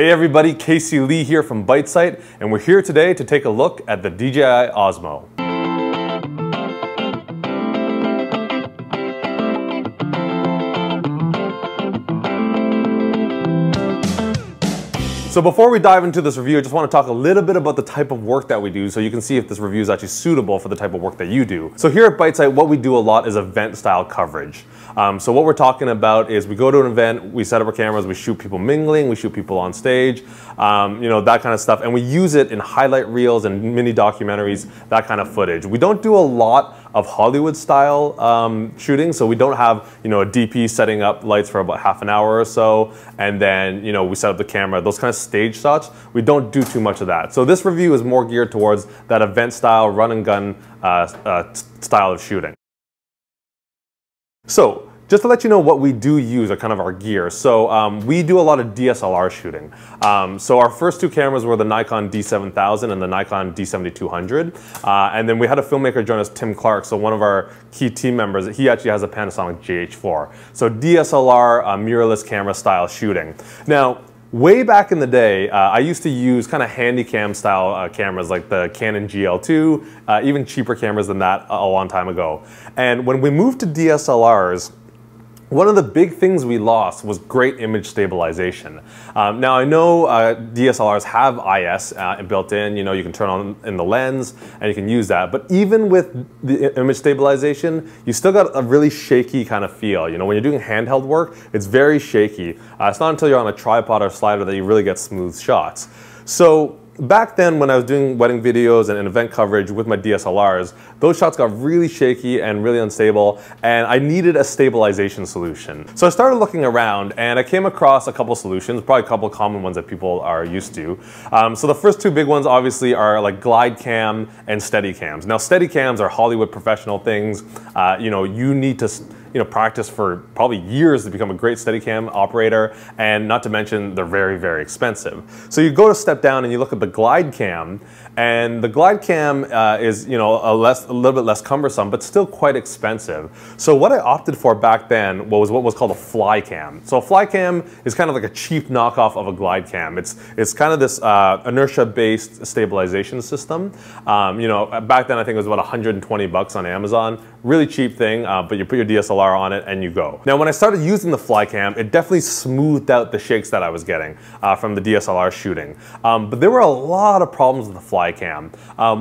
Hey everybody, Casey Lee here from ByteSight, and we're here today to take a look at the DJI Osmo. So before we dive into this review, I just want to talk a little bit about the type of work that we do so you can see if this review is actually suitable for the type of work that you do. So here at ByteSight, what we do a lot is event style coverage. So what we're talking about is we go to an event, we set up our cameras, we shoot people mingling, we shoot people on stage, that kind of stuff, and we use it in highlight reels and mini documentaries, that kind of footage. We don't do a lot of Hollywood style shooting, so we don't have a DP setting up lights for about half an hour or so, and then we set up the camera, those kind of stage shots. We don't do too much of that. So this review is more geared towards that event style, run and gun style of shooting. So just to let you know what we do use are kind of our gear. So we do a lot of DSLR shooting. So our first two cameras were the Nikon D7000 and the Nikon D7200. And then we had a filmmaker join us, Tim Clark. So one of our key team members, he actually has a Panasonic GH4. So DSLR mirrorless camera style shooting. Now, way back in the day, I used to use kind of handycam style cameras like the Canon GL2, even cheaper cameras than that a long time ago. And when we moved to DSLRs, one of the big things we lost was great image stabilization. Now I know DSLRs have IS built in, you can turn on in the lens and you can use that, but even with the image stabilization, you still got a really shaky kind of feel. When you're doing handheld work, it's very shaky. It's not until you're on a tripod or slider that you really get smooth shots. So back then when I was doing wedding videos and event coverage with my DSLRs, those shots got really shaky and really unstable, and I needed a stabilization solution. So I started looking around and I came across a couple solutions, probably a couple common ones that people are used to. So the first two big ones obviously are like Glidecam and Steadicams. Now Steadicams are Hollywood professional things. You need to practice for probably years to become a great Steadicam operator, and not to mention they're very, very expensive. So you go to step down and you look at the Glidecam, and the Glidecam is a little bit less cumbersome, but still quite expensive. So what I opted for back then was what was called a Flycam. So a Flycam is kind of like a cheap knockoff of a Glidecam. It's kind of this inertia-based stabilization system. Back then I think it was about 120 bucks on Amazon. Really cheap thing, but you put your DSLR on it and you go. Now when I started using the Flycam, it definitely smoothed out the shakes that I was getting from the DSLR shooting. But there were a lot of problems with the Flycam.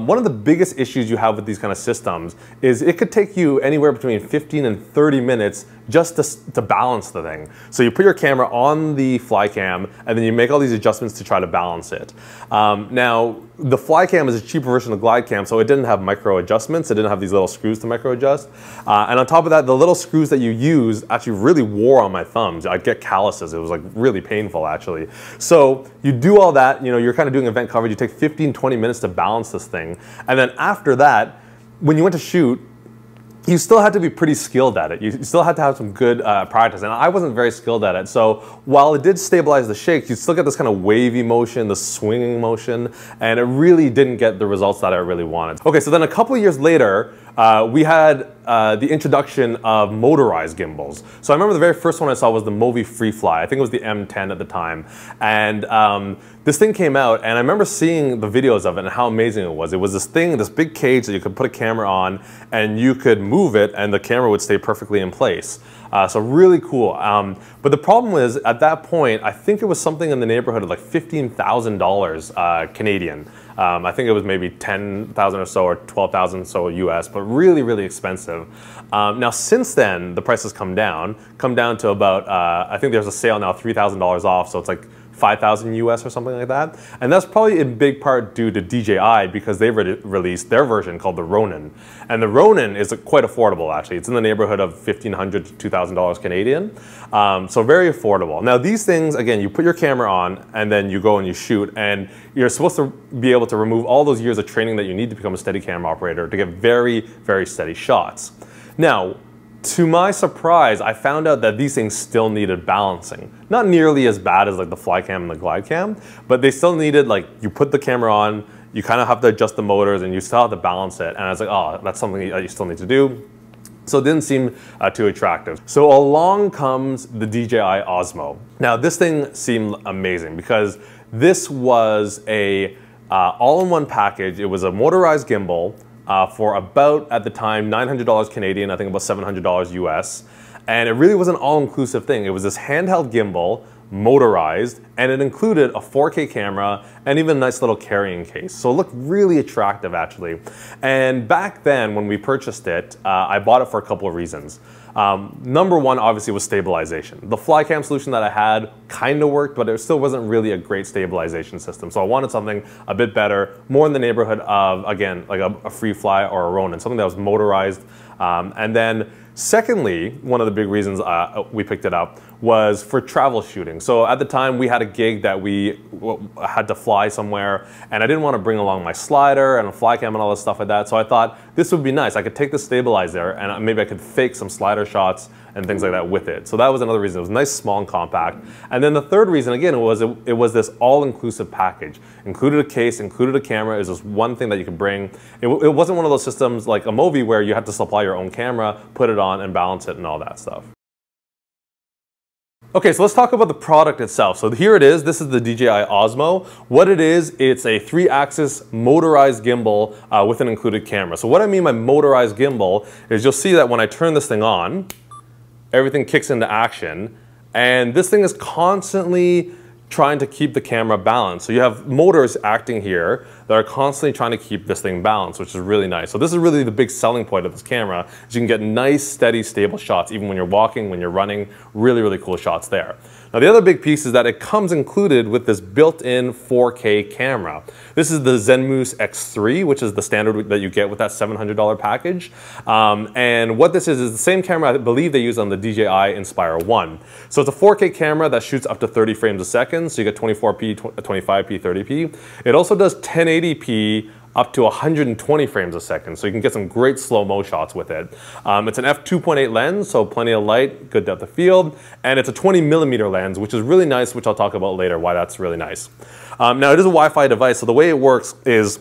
One of the biggest issues you have with these kind of systems is it could take you anywhere between 15 and 30 minutes just to balance the thing. So you put your camera on the Flycam and then you make all these adjustments to try to balance it. Now, the Flycam is a cheaper version of Glidecam, so it didn't have micro adjustments. It didn't have these little screws to micro adjust. And on top of that, the little screws that you use actually really wore on my thumbs. I'd get calluses. It was like really painful actually. So you do all that, you're kind of doing event coverage. You take 15, 20 minutes to balance this thing. And then after that, when you went to shoot, you still had to be pretty skilled at it. You still had to have some good practice, and I wasn't very skilled at it. So while it did stabilize the shakes, you still get this kind of wavy motion, the swinging motion, and it really didn't get the results that I really wanted. Okay, so then a couple of years later, we had the introduction of motorized gimbals. So I remember the very first one I saw was the Movi Freefly. I think it was the M10 at the time. And this thing came out, and I remember seeing the videos of it and how amazing it was. It was this thing, this big cage that you could put a camera on, and you could move it, and the camera would stay perfectly in place. So really cool. But the problem was, at that point, I think it was something in the neighborhood of like $15,000 Canadian. I think it was maybe 10,000 or so, or 12,000 or so US, but really, really expensive. Now since then, the price has come down to about, I think there's a sale now, $3,000 off, so it's like 5,000 US or something like that. And that's probably in big part due to DJI, because they've released their version called the Ronin. And the Ronin is quite affordable actually. It's in the neighborhood of $1,500 to $2,000 Canadian. So very affordable. Now these things, again, you put your camera on and then you go and you shoot, and you're supposed to be able to remove all those years of training that you need to become a Steadicam operator to get very, very steady shots. Now, to my surprise, I found out that these things still needed balancing. Not nearly as bad as like the Flycam and the Glidecam, but they still needed, like, you put the camera on, you kind of have to adjust the motors, and you still have to balance it. And I was like, oh, that's something that you still need to do. So it didn't seem too attractive. So along comes the DJI Osmo. Now this thing seemed amazing because this was a all-in-one package. It was a motorized gimbal for about, at the time, $900 Canadian, I think about $700 US. And it really was an all-inclusive thing. It was this handheld gimbal, motorized, and it included a 4K camera and even a nice little carrying case. So it looked really attractive actually. And back then when we purchased it, I bought it for a couple of reasons. Number one obviously was stabilization. The Flycam solution that I had kind of worked, but it still wasn't really a great stabilization system. So I wanted something a bit better, more in the neighborhood of, again, like a Freefly or a Ronin, something that was motorized. And then secondly, one of the big reasons we picked it up was for travel shooting. So at the time we had a gig that we had to fly somewhere and I didn't want to bring along my slider and a Flycam and all this stuff like that. So I thought this would be nice. I could take the stabilizer and maybe I could fake some slider shots and things like that with it. So that was another reason. It was nice, small and compact. And then the third reason, again, it was this all-inclusive package. Included a case, included a camera. It was just one thing that you could bring. It wasn't one of those systems like a Movi where you had to supply your own camera, put it on and balance it and all that stuff. Okay, so let's talk about the product itself. So here it is. This is the DJI Osmo. What it is, it's a 3-axis motorized gimbal with an included camera. So what I mean by motorized gimbal is you'll see that when I turn this thing on, everything kicks into action, and this thing is constantly trying to keep the camera balanced. So you have motors acting here that are constantly trying to keep this thing balanced, which is really nice. So this is really the big selling point of this camera, is you can get nice, steady, stable shots, even when you're walking, when you're running, really, really cool shots there. Now the other big piece is that it comes included with this built-in 4K camera. This is the Zenmuse X3, which is the standard that you get with that $700 package. And what this is the same camera I believe they use on the DJI Inspire 1. So it's a 4K camera that shoots up to 30 frames a second, so you get 24p, 25p, 30p. It also does 1080p up to 120 frames a second, so you can get some great slow-mo shots with it. It's an f2.8 lens, so plenty of light, good depth of field, and it's a 20mm lens, which is really nice, which I'll talk about later, why that's really nice. Now, it is a Wi-Fi device, so the way it works is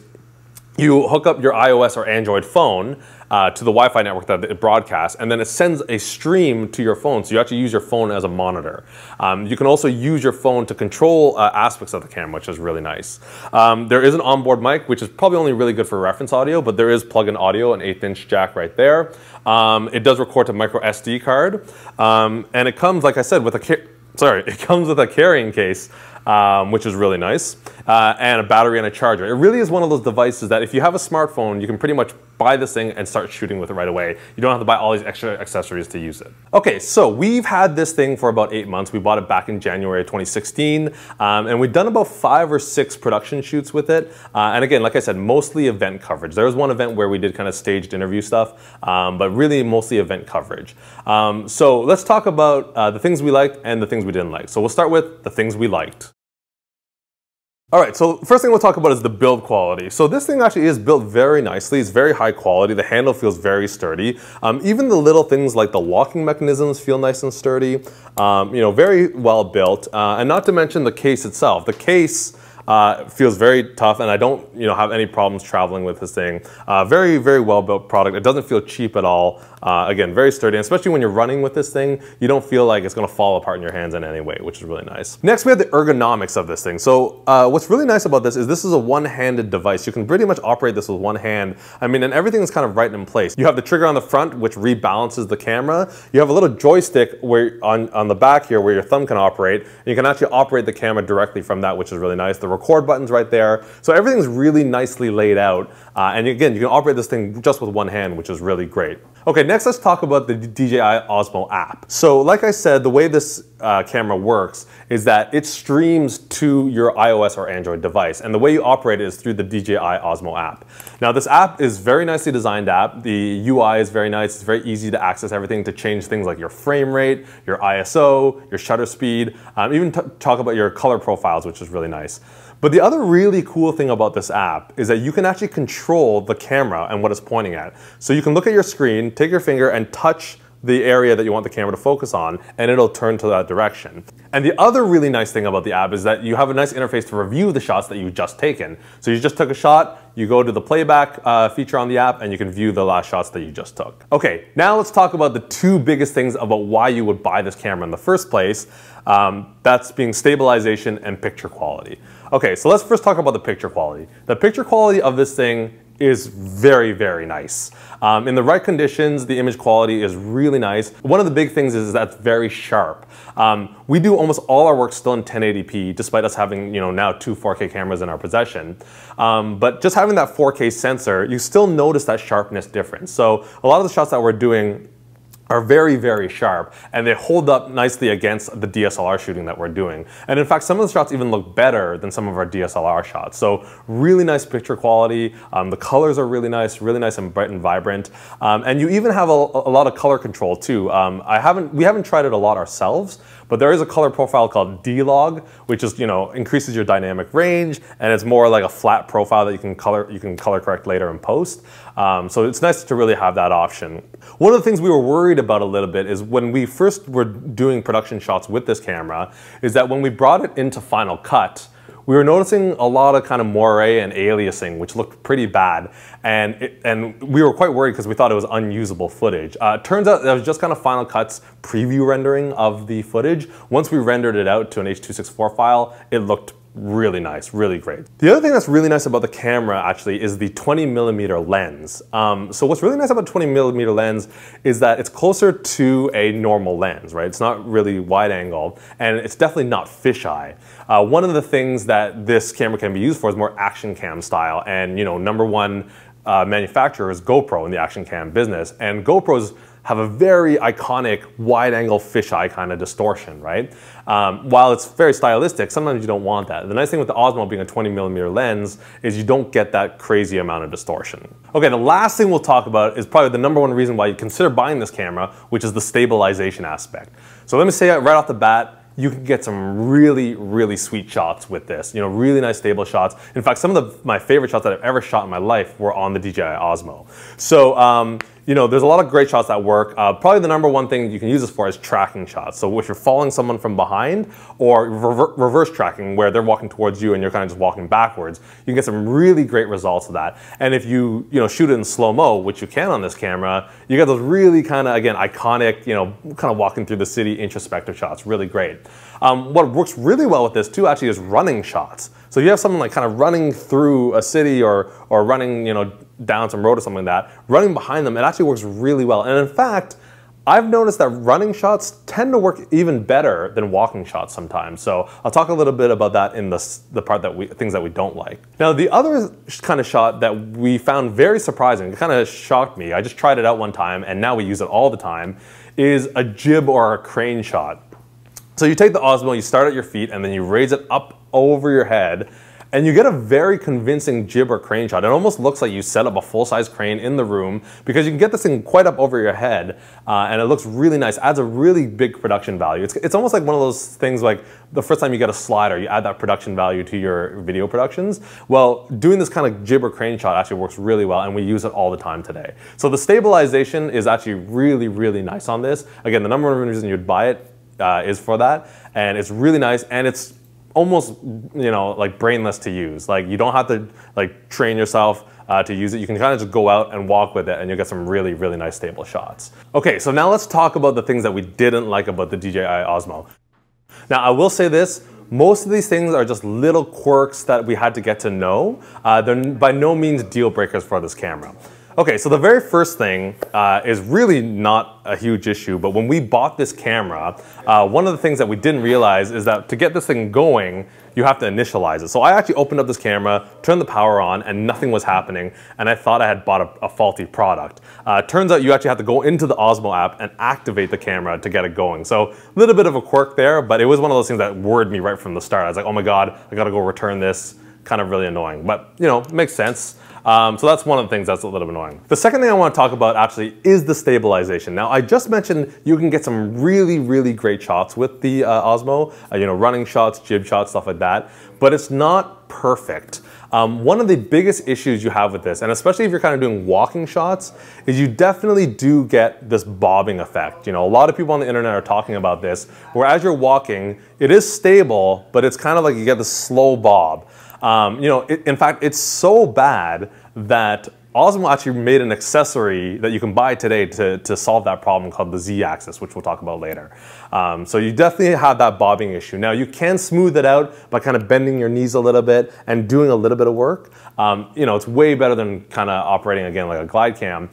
you hook up your iOS or Android phone to the Wi-Fi network that it broadcasts, and then it sends a stream to your phone, so you actually use your phone as a monitor. You can also use your phone to control aspects of the camera, which is really nice. There is an onboard mic, which is probably only really good for reference audio, but there is plug-in audio, an 1/8" jack right there. It does record to micro SD card, and it comes, like I said, with it comes with a carrying case, which is really nice, and a battery and a charger. It really is one of those devices that if you have a smartphone, you can pretty much buy this thing and start shooting with it right away. You don't have to buy all these extra accessories to use it. Okay, so we've had this thing for about 8 months. We bought it back in January 2016, and we've done about 5 or 6 production shoots with it. And again, like I said, mostly event coverage. There was one event where we did kind of staged interview stuff, but really mostly event coverage. So let's talk about the things we liked and the things we didn't like. So we'll start with the things we liked. All right, so first thing we'll talk about is the build quality. So this thing actually is built very nicely. It's very high quality. The handle feels very sturdy. Even the little things like the locking mechanisms feel nice and sturdy. You know, very well built. And not to mention the case itself. The case feels very tough, and I don't, have any problems traveling with this thing. Very, very well built product. It doesn't feel cheap at all. Again, very sturdy, and especially when you're running with this thing, you don't feel like it's going to fall apart in your hands in any way, which is really nice. Next, we have the ergonomics of this thing. So what's really nice about this is a one-handed device. You can pretty much operate this with one hand. I mean, and everything is kind of right in place. You have the trigger on the front, which rebalances the camera. You have a little joystick where on the back here where your thumb can operate, and you can actually operate the camera directly from that, which is really nice. The record button's right there. So everything's really nicely laid out. And again, you can operate this thing just with one hand, which is really great. Okay, next let's talk about the DJI Osmo app. So like I said, the way this camera works is that it streams to your iOS or Android device. And the way you operate it is through the DJI Osmo app. Now this app is very nicely designed app. The UI is very nice. It's very easy to access everything, to change things like your frame rate, your ISO, your shutter speed, even talk about your color profiles, which is really nice. But the other really cool thing about this app is that you can actually control the camera and what it's pointing at. So you can look at your screen, take your finger and touch the area that you want the camera to focus on, and it'll turn to that direction. And the other really nice thing about the app is that you have a nice interface to review the shots that you've just taken. So you just took a shot, you go to the playback feature on the app, and you can view the last shots that you just took. Okay, now let's talk about the two biggest things about why you would buy this camera in the first place. That's being stabilization and picture quality. Okay, so let's first talk about the picture quality. The picture quality of this thing is very, very nice. In the right conditions, the image quality is really nice. One of the big things is that it's very sharp. We do almost all our work still in 1080p, despite us having now two 4K cameras in our possession. But just having that 4K sensor, you still notice that sharpness difference. So a lot of the shots that we're doing are very, very sharp, and they hold up nicely against the DSLR shooting that we're doing. And in fact, some of the shots even look better than some of our DSLR shots. So really nice picture quality. The colors are really nice and bright and vibrant. And you even have a lot of color control too. We haven't tried it a lot ourselves, but there is a color profile called D-Log, which is, increases your dynamic range, and it's more like a flat profile that you can color correct later in post. So it's nice to really have that option. One of the things we were worried about a little bit is when we first were doing production shots with this camera, is that when we brought it into Final Cut, we were noticing a lot of kind of moire and aliasing, which looked pretty bad. And we were quite worried because we thought it was unusable footage. Turns out that was just kind of Final Cut's preview rendering of the footage. Once we rendered it out to an H.264 file, it looked really nice, really great. The other thing that's really nice about the camera actually is the 20mm lens. So what's really nice about 20mm lens is that it's closer to a normal lens, right? It's not really wide angle, and it's definitely not fisheye. One of the things that this camera can be used for is more action cam style, and number one manufacturer is GoPro in the action cam business, and GoPros have a very iconic wide-angle fisheye kind of distortion, right? While it's very stylistic, sometimes you don't want that. The nice thing with the Osmo being a 20mm lens is you don't get that crazy amount of distortion. Okay, the last thing we'll talk about is probably the number one reason why you consider buying this camera, which is the stabilization aspect. So let me say right off the bat, you can get some really, really sweet shots with this. Really nice stable shots. In fact, some of my favorite shots that I've ever shot in my life were on the DJI Osmo. So, there's a lot of great shots that work. Probably the number one thing you can use this for is tracking shots. So if you're following someone from behind, or reverse tracking where they're walking towards you and you're kind of just walking backwards, you can get some really great results of that. And if you shoot it in slow-mo, which you can on this camera, you get those really kind of, again, iconic, kind of walking through the city introspective shots, really great. What works really well with this too actually is running shots. So you have someone like kind of running through a city or running, down some road or something like that, running behind them, it actually works really well. And in fact, I've noticed that running shots tend to work even better than walking shots sometimes. So I'll talk a little bit about that in the part things that we don't like. Now, the other kind of shot that we found very surprising, it kind of shocked me, I just tried it out one time and now we use it all the time, is a jib or a crane shot. So you take the Osmo, you start at your feet, and then you raise it up over your head, and you get a very convincing jib or crane shot. It almost looks like you set up a full-size crane in the room because you can get this thing quite up over your head, and it looks really nice. Adds a really big production value. It's almost like one of those things like the first time you get a slider, you add that production value to your video productions. Well, doing this kind of jib or crane shot actually works really well, and we use it all the time today. So the stabilization is actually really, really nice on this. Again, the number one reason you'd buy it is for that, and it's really nice, and it's almost like brainless to use. Like you don't have to like train yourself to use it. You can kind of just go out and walk with it and you'll get some really, really nice stable shots. Okay, so now let's talk about the things that we didn't like about the DJI Osmo. Now I will say this, most of these things are just little quirks that we had to get to know. They're by no means deal breakers for this camera. Okay, so the very first thing is really not a huge issue, but when we bought this camera, one of the things that we didn't realize is that to get this thing going, you have to initialize it. So I actually opened up this camera, turned the power on, and nothing was happening, and I thought I had bought a faulty product. Turns out you actually have to go into the Osmo app and activate the camera to get it going. So a little bit of a quirk there, but it was one of those things that worried me right from the start. I was like, oh my God, I gotta go return this. Kind of really annoying, but it makes sense. So that's one of the things that's a little bit annoying. The second thing I want to talk about actually is the stabilization. Now I just mentioned you can get some really, really great shots with the Osmo, running shots, jib shots, stuff like that, but it's not perfect. One of the biggest issues you have with this, and especially if you're kind of doing walking shots, is you definitely do get this bobbing effect. You know, a lot of people on the internet are talking about this, where as you're walking, it is stable, but it's kind of like you get this slow bob. You know, in fact, it's so bad that Osmo actually made an accessory that you can buy today to solve that problem called the Z-axis, which we'll talk about later. So you definitely have that bobbing issue. Now you can smooth it out by kind of bending your knees a little bit and doing a little bit of work. You know, it's way better than kind of operating again like a Glidecam,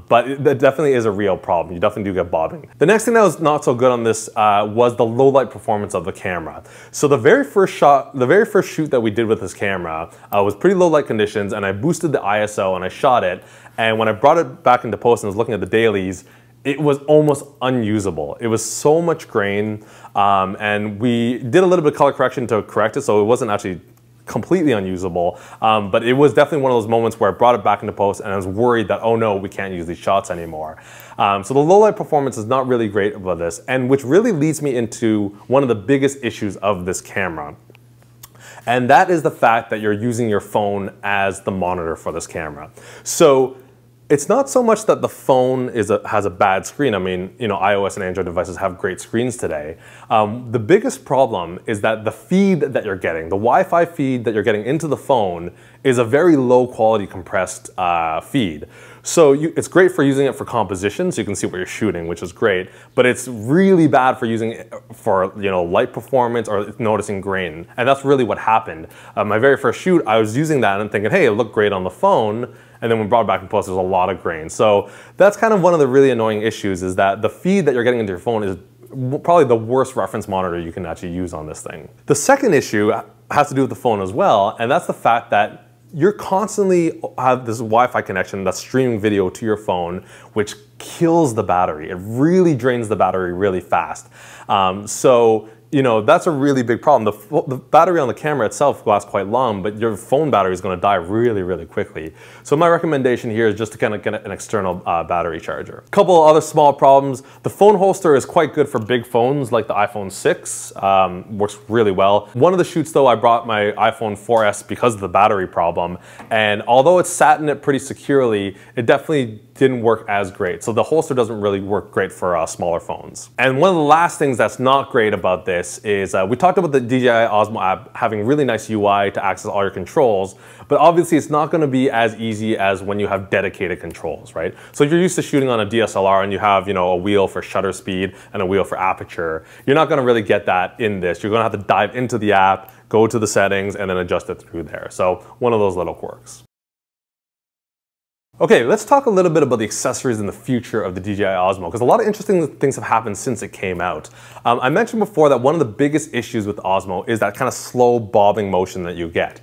but that definitely is a real problem. You definitely do get bobbing. The next thing that was not so good on this was the low light performance of the camera. So the very first shoot that we did with this camera was pretty low light conditions, and I boosted the ISO and I shot it. And when I brought it back into post and was looking at the dailies, it was almost unusable. It was so much grain, and we did a little bit of color correction to correct it, so it wasn't actually completely unusable, but it was definitely one of those moments where I brought it back into post and I was worried that, oh no, we can't use these shots anymore. So the low light performance is not really great about this, and which really leads me into one of the biggest issues of this camera. And that is the fact that you're using your phone as the monitor for this camera. So it's not so much that the phone has a bad screen. I mean, you know, iOS and Android devices have great screens today. The biggest problem is that the feed that you're getting, the Wi-Fi feed that you're getting into the phone, is a very low quality compressed feed. So it's great for using it for composition, so you can see what you're shooting, which is great, but it's really bad for using it for, you know, light performance or noticing grain. And that's really what happened. My very first shoot, I was using that and thinking, hey, it looked great on the phone, and then when brought back in post, there's a lot of grain. So that's kind of one of the really annoying issues, is that the feed that you're getting into your phone is probably the worst reference monitor you can actually use on this thing. The second issue has to do with the phone as well, and that's the fact that you're constantly have this Wi-Fi connection that's streaming video to your phone, which kills the battery. It really drains the battery really fast. So, you know, that's a really big problem. The battery on the camera itself lasts quite long, but your phone battery is going to die really, really quickly. So my recommendation here is just to kind of get an external battery charger. A couple of other small problems. The phone holster is quite good for big phones like the iPhone 6. Works really well. One of the shoots though, I brought my iPhone 4S because of the battery problem, and although it sat in it pretty securely, it definitely didn't work as great. So the holster doesn't really work great for smaller phones. And one of the last things that's not great about this is we talked about the DJI Osmo app having really nice UI to access all your controls, but obviously it's not going to be as easy as when you have dedicated controls, right? So if you're used to shooting on a DSLR and you have, you know, a wheel for shutter speed and a wheel for aperture, you're not going to really get that in this. You're going to have to dive into the app, go to the settings, and then adjust it through there. So one of those little quirks. Okay, let's talk a little bit about the accessories in the future of the DJI Osmo, because a lot of interesting things have happened since it came out. I mentioned before that one of the biggest issues with Osmo is that kind of slow bobbing motion that you get.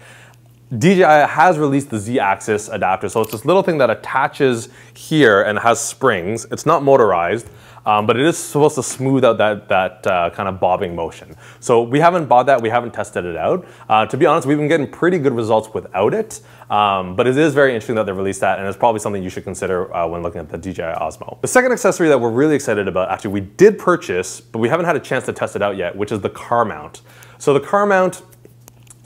DJI has released the Z-axis adapter, so it's this little thing that attaches here and has springs. It's not motorized, but it is supposed to smooth out that kind of bobbing motion. So we haven't bought that, we haven't tested it out. To be honest, we've been getting pretty good results without it, but it is very interesting that they released that, and it's probably something you should consider when looking at the DJI Osmo. The second accessory that we're really excited about, actually we did purchase, but we haven't had a chance to test it out yet, which is the car mount. So the car mount,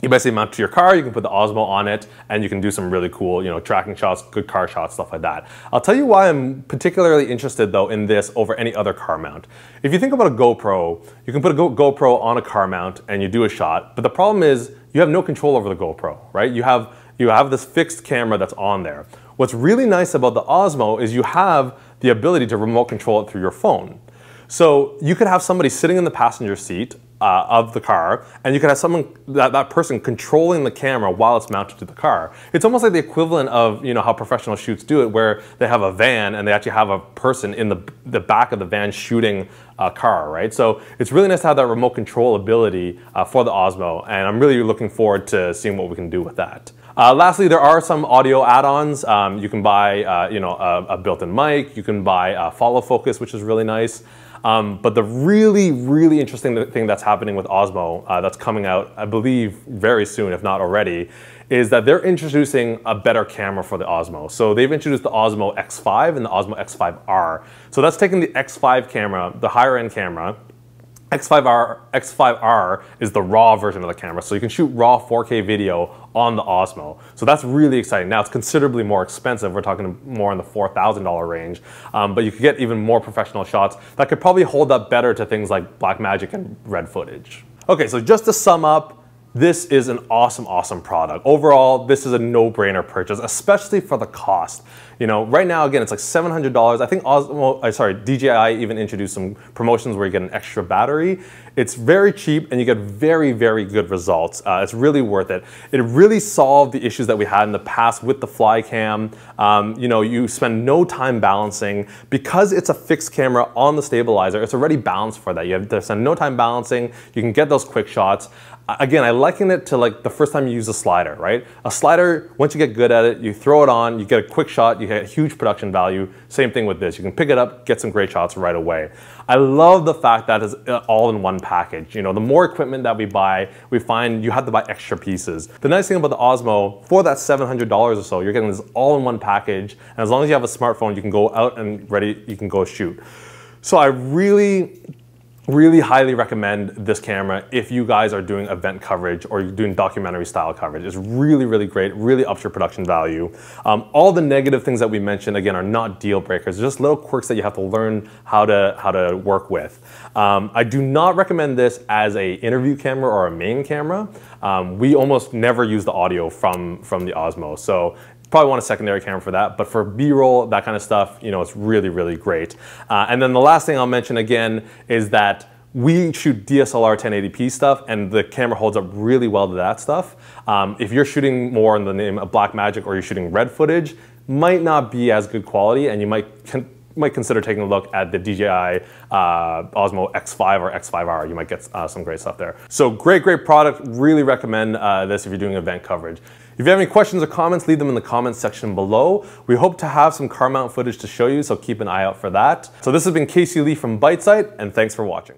you basically mount to your car, you can put the Osmo on it, and you can do some really cool, you know, tracking shots, good car shots, stuff like that. I'll tell you why I'm particularly interested though in this over any other car mount. If you think about a GoPro, you can put a GoPro on a car mount and you do a shot, but the problem is you have no control over the GoPro, right? You have this fixed camera that's on there. What's really nice about the Osmo is you have the ability to remote control it through your phone. So you could have somebody sitting in the passenger seat of the car, and you can have that person controlling the camera while it's mounted to the car. It's almost like the equivalent of, you know, how professional shoots do it, where they have a van and they actually have a person in the back of the van shooting a car, right? So it's really nice to have that remote control ability for the Osmo, and I'm really looking forward to seeing what we can do with that. Lastly, there are some audio add-ons. You can buy, you know, a built-in mic. You can buy follow focus, which is really nice. But the really, really interesting thing that's happening with Osmo that's coming out, I believe, very soon, if not already, is that they're introducing a better camera for the Osmo. So they've introduced the Osmo X5 and the Osmo X5R. So that's taking the X5 camera, the higher end camera, X5R is the raw version of the camera, so you can shoot raw 4K video on the Osmo. So that's really exciting. Now it's considerably more expensive. We're talking more in the $4,000 range, but you could get even more professional shots that could probably hold up better to things like Blackmagic and red footage. Okay, so just to sum up, this is an awesome, awesome product. Overall, this is a no-brainer purchase, especially for the cost. You know, right now, again, it's like $700. I think DJI even introduced some promotions where you get an extra battery. It's very cheap and you get very, very good results. It's really worth it. It really solved the issues that we had in the past with the Flycam. You know, you spend no time balancing. Because it's a fixed camera on the stabilizer, it's already balanced for that. You have to spend no time balancing. You can get those quick shots. Again, I liken it to like the first time you use a slider, right? A slider, once you get good at it, you throw it on, you get a quick shot, you get huge production value. Same thing with this. You can pick it up, get some great shots right away. I love the fact that it's all in one package. You know, the more equipment that we buy, we find you have to buy extra pieces. The nice thing about the Osmo, for that $700 or so, you're getting this all in one package. And as long as you have a smartphone, you can go out and ready, you can go shoot. So I really highly recommend this camera if you guys are doing event coverage or you're doing documentary style coverage. It's really, really great, really ups your production value. All the negative things that we mentioned, again, are not deal breakers. They're just little quirks that you have to learn how to work with. I do not recommend this as a interview camera or a main camera. We almost never use the audio from the Osmo. So probably want a secondary camera for that, but for B-roll, that kind of stuff, you know, it's really, really great. And then the last thing I'll mention again is that we shoot DSLR 1080p stuff and the camera holds up really well to that stuff. If you're shooting more in the name of Blackmagic or you're shooting red footage, might not be as good quality and you might consider taking a look at the DJI Osmo X5 or X5R. You might get some great stuff there. So great product. Really recommend this if you're doing event coverage. If you have any questions or comments, leave them in the comments section below. We hope to have some car mount footage to show you, so keep an eye out for that. So this has been Casey Lee from Bitesight, and thanks for watching.